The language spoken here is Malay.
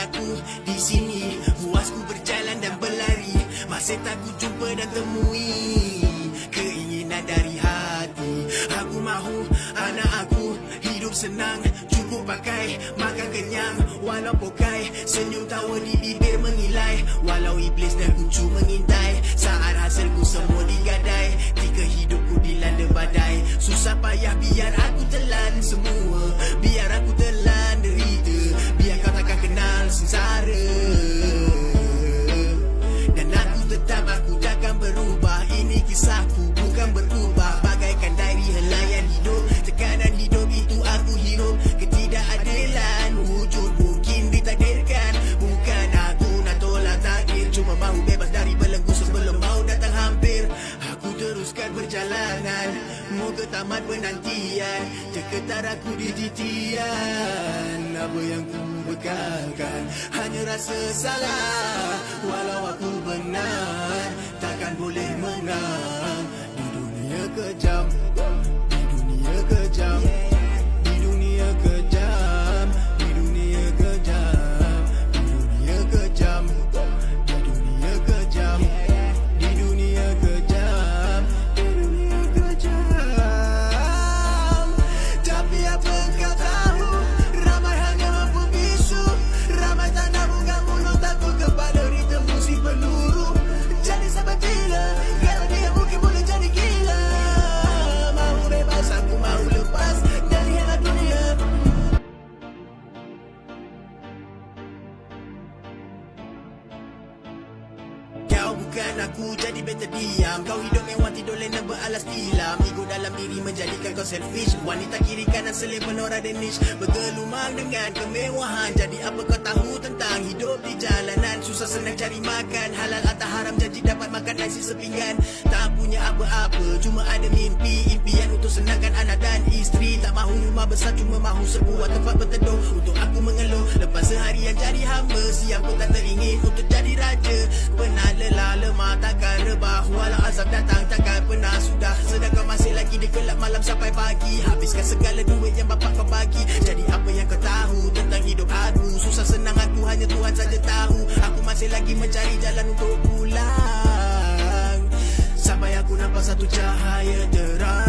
aku di sini. Puasku berjalan dan berlari, masih tak ku jumpa dan temui keinginan dari hati. Aku mahu anak aku hidup senang, cukup pakai, makan kenyang. Walau pokai, senyum tawa di bibir mengilai. Walau iblis dan kuncu mengintai, saat hasilku semua digadai. Ketika hidupku dilanda badai, susah payah biar aku telan semua, biar aku telan derita, biar kau takkan kenal sengsara. Dan aku tetap, aku takkan berubah. Ini kisahku bukan berubah, bagaikan diary helayan hidup. Tekanan hidup itu aku hirup, ketidakadilan wujud mungkin ditakdirkan. Bukan aku nak tolak takdir, cuma mahu bebas dari belenggu sebelum mau datang hampir. Aku teruskan perjalanan, moga tamat penantian. Terketar aku di titian, apa yang ku bekalkan hanya rasa salah. Walau aku benar, takkan boleh menang di dunia kejam, di dunia kejam, di dunia kejam, di dunia kejam, di dunia kejam, di dunia kejam, di dunia kejam, di dunia kejam. Tapi apa kau tahu, ramai hanya mampu bisu, ramai tak nak buka mulut, takut kepala ditembusi peluru. Jadi sampai bila, kalau dia mungkin boleh jadi gila. Mahu bebas, aku mahu lepas dari hangat dunia. Kau bukan aku, jadi better diam. Kau hidup mewah, tidur lena beralas tilam. Ego dalam diri menjadikan kau selfish. Wanita kiri kanan selip penora dan niche, bergelumang dengan kemewahan. Jadi apa kau tahu tentang hidup di jalanan? Susah senang cari makan, halal atau haram, janji dapat makan nasi sepinggan. Tak punya apa-apa, cuma ada mimpi, impian untuk senangkan anak dan isteri. Tak mahu rumah besar, cuma mahu sebuah tempat berteduh untuk aku mengeluh. Lepas seharian jadi hamba, siang pun tak teringin untuk jadi raja. Penat lelah lemah takkan rebah, walau azab datang takkan pernah sudah. Sedangkan masih lagi di gelap malam sampai pagi, habiskan segala duit yang bapak kau bagi. Jadi apa yang kau tahu tentang hidup aku? Susah senang aku hanya Tuhan saja tahu. Aku masih lagi mencari jalan untuk pulang, sampai aku nampak satu cahaya terang.